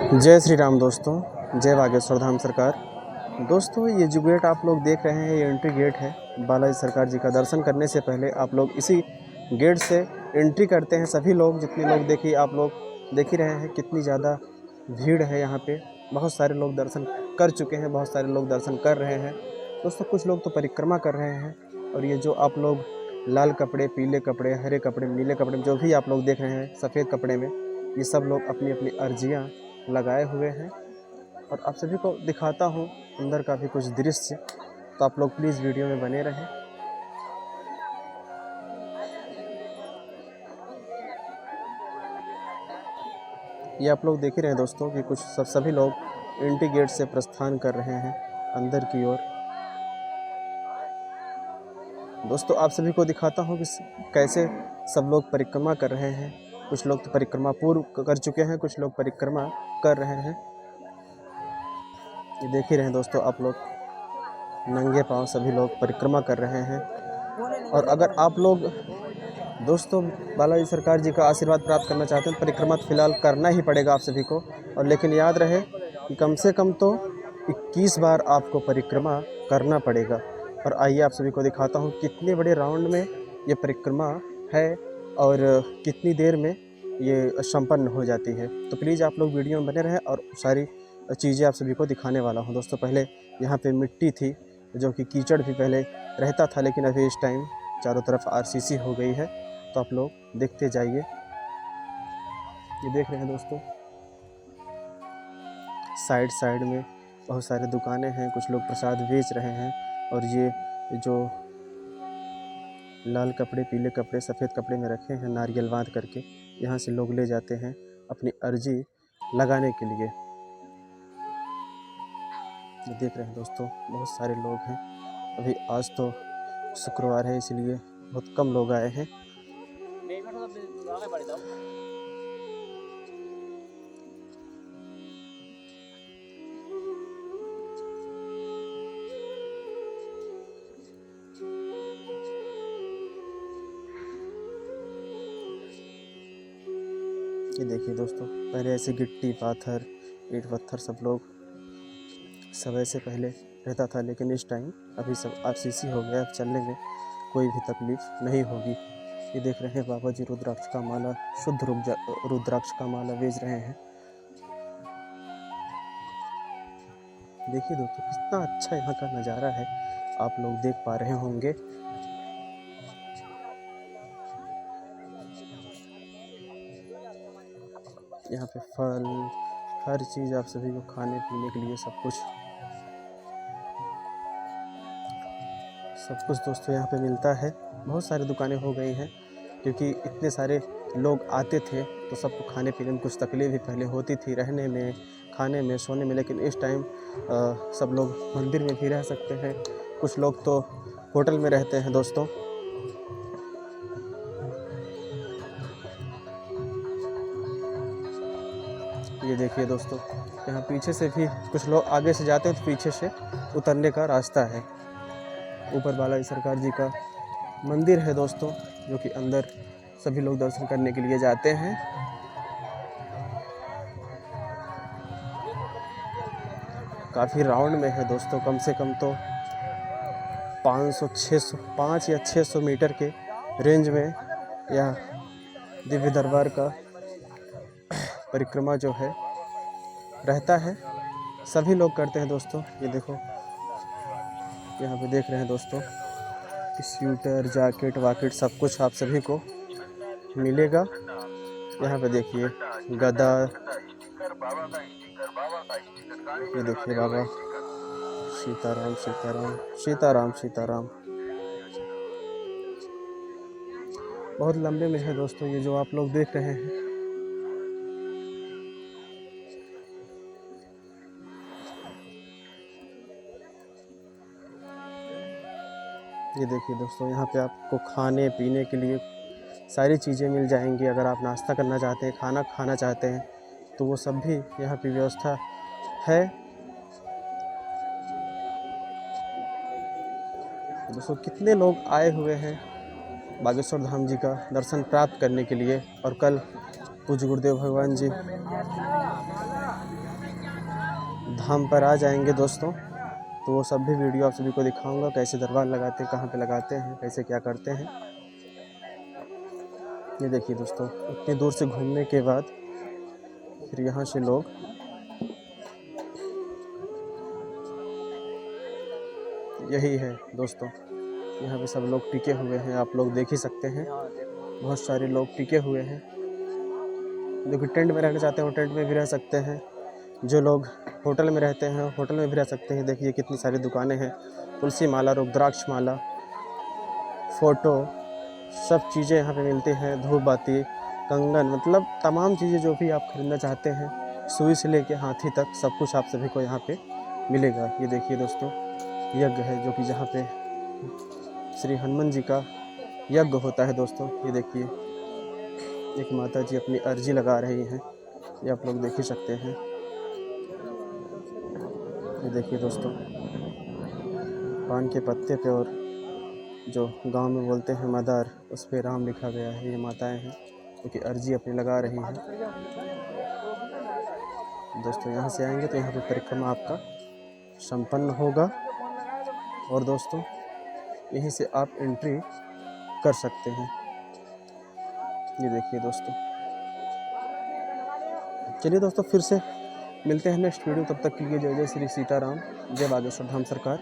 जय श्री राम दोस्तों, जय बागेश्वर धाम सरकार। दोस्तों, ये जो गेट आप लोग देख रहे हैं, ये एंट्री गेट है। बालाजी सरकार जी का दर्शन करने से पहले आप लोग इसी गेट से एंट्री करते हैं। सभी लोग, जितने लोग देखिए, आप लोग देख ही रहे हैं कितनी ज़्यादा भीड़ है यहाँ पे। बहुत सारे लोग दर्शन कर चुके हैं, बहुत सारे लोग दर्शन कर रहे हैं। दोस्तों, कुछ लोग तो परिक्रमा कर रहे हैं। और ये जो आप लोग लाल कपड़े, पीले कपड़े, हरे कपड़े, नीले कपड़े में जो भी आप लोग देख रहे हैं, सफ़ेद कपड़े में, ये सब लोग अपनी अपनी अर्जियाँ लगाए हुए हैं। और आप सभी को दिखाता हूँ अंदर का भी कुछ दृश्य, तो आप लोग प्लीज़ वीडियो में बने रहें। ये आप लोग देख ही रहे हैं दोस्तों कि कुछ सभी लोग एंट्री गेट से प्रस्थान कर रहे हैं अंदर की ओर। दोस्तों, आप सभी को दिखाता हूँ कि कैसे सब लोग परिक्रमा कर रहे हैं। कुछ लोग तो परिक्रमा पूर्व कर चुके हैं, कुछ लोग परिक्रमा कर रहे हैं। ये देख ही रहे हैं दोस्तों, आप लोग नंगे पांव सभी लोग परिक्रमा कर रहे हैं। और अगर आप लोग दोस्तों बालाजी सरकार जी का आशीर्वाद प्राप्त करना चाहते हैं, परिक्रमा तो फिलहाल करना ही पड़ेगा आप सभी को। और लेकिन याद रहे कि कम से कम तो 21 बार आपको परिक्रमा करना पड़ेगा। और आइए आप सभी को दिखाता हूँ कितने बड़े राउंड में ये परिक्रमा है और कितनी देर में ये संपन्न हो जाती है। तो प्लीज़ आप लोग वीडियो में बने रहें और सारी चीज़ें आप सभी को दिखाने वाला हूँ। दोस्तों, पहले यहाँ पे मिट्टी थी, जो कि कीचड़ भी पहले रहता था, लेकिन अभी इस टाइम चारों तरफ आरसीसी हो गई है। तो आप लोग देखते जाइए। ये देख रहे हैं दोस्तों, साइड साइड में बहुत सारे दुकानें हैं, कुछ लोग प्रसाद बेच रहे हैं। और ये जो लाल कपड़े, पीले कपड़े, सफ़ेद कपड़े में रखे हैं, नारियल बांध करके यहाँ से लोग ले जाते हैं अपनी अर्जी लगाने के लिए। ये देख रहे हैं दोस्तों, बहुत सारे लोग हैं। अभी आज तो शुक्रवार है, इसलिए बहुत कम लोग आए हैं। ये देखिए दोस्तों, पहले ऐसे गिट्टी, पाथर, ईंट पत्थर सब ऐसे पहले रहता था, लेकिन इस टाइम अभी सब आरसीसी हो गया। अब चलने में कोई भी तकलीफ नहीं होगी। ये देख रहे हैं बाबा जी रुद्राक्ष का माला, शुद्ध रुद्राक्ष का माला बेच रहे हैं। देखिए दोस्तों, कितना अच्छा यहाँ का नज़ारा है, आप लोग देख पा रहे होंगे। यहाँ पे फल, हर चीज़ आप सभी को खाने पीने के लिए सब कुछ दोस्तों यहाँ पे मिलता है। बहुत सारी दुकानें हो गई हैं, क्योंकि इतने सारे लोग आते थे तो सबको खाने पीने में कुछ तकलीफ भी पहले होती थी, रहने में, खाने में, सोने में। लेकिन इस टाइम सब लोग मंदिर में भी रह सकते हैं, कुछ लोग तो होटल में रहते हैं दोस्तों। ये देखिए दोस्तों, यहाँ पीछे से भी कुछ लोग आगे से जाते हैं तो पीछे से उतरने का रास्ता है। ऊपर बालाजी सरकार जी का मंदिर है दोस्तों, जो कि अंदर सभी लोग दर्शन करने के लिए जाते हैं। काफ़ी राउंड में है दोस्तों, कम से कम तो 5 या 600 मीटर के रेंज में यह दिव्य दरबार का परिक्रमा जो है रहता है। सभी लोग करते हैं दोस्तों। ये देखो, यहाँ पे देख रहे हैं दोस्तों, स्वेटर, जैकेट वाकेट सब कुछ आप सभी को मिलेगा। यहाँ पे देखिए गदा, ये देखिए बाबा सीताराम सीताराम सीताराम सीताराम। बहुत लंबे में है दोस्तों ये जो आप लोग देख रहे हैं। ये देखिए दोस्तों, यहाँ पे आपको खाने पीने के लिए सारी चीज़ें मिल जाएंगी। अगर आप नाश्ता करना चाहते हैं, खाना खाना चाहते हैं, तो वो सब भी यहाँ पे व्यवस्था है। दोस्तों, कितने लोग आए हुए हैं बागेश्वर धाम जी का दर्शन प्राप्त करने के लिए। और कल पूज्य गुरुदेव भगवान जी धाम पर आ जाएंगे दोस्तों तो वो सब भी वीडियो आप सभी को दिखाऊंगा, कैसे दरबार लगाते हैं, कहाँ पे लगाते हैं, कैसे क्या करते हैं। ये देखिए दोस्तों, इतनी दूर से घूमने के बाद फिर यहाँ से लोग यही है दोस्तों, यहाँ पे सब लोग टिके हुए हैं, आप लोग देख ही सकते हैं। बहुत सारे लोग टिके हुए हैं। जो कि टेंट में रहना चाहते हैं वो टेंट में भी रह सकते हैं, जो लोग होटल में रहते हैं होटल में भी रह सकते हैं। देखिए कितनी सारी दुकानें हैं, तुलसी माला, रुद्राक्ष माला, फ़ोटो, सब चीज़ें यहाँ पे मिलती हैं। धूप बत्ती, कंगन, मतलब तमाम चीज़ें जो भी आप खरीदना चाहते हैं, सुई से लेके हाथी तक सब कुछ आप सभी को यहाँ पे मिलेगा। ये देखिए दोस्तों, यज्ञ है जो कि जहाँ पे श्री हनुमान जी का यज्ञ होता है दोस्तों। ये देखिए एक माता जी अपनी अर्जी लगा रही हैं, ये आप लोग देख ही सकते हैं। ये देखिए दोस्तों, पान के पत्ते पे और जो गांव में बोलते हैं मदार, उस पे राम लिखा गया है। ये माताएं हैं जो कि अर्जी अपनी लगा रही हैं। दोस्तों यहाँ से आएंगे तो यहाँ पे परिक्रमा आपका संपन्न होगा और दोस्तों यहीं से आप एंट्री कर सकते हैं। ये देखिए दोस्तों, चलिए दोस्तों फिर से मिलते हैं नेक्स्ट वीडियो। तब तक के लिए जय जय श्री सीताराम, जय बागेश्वर धाम सरकार।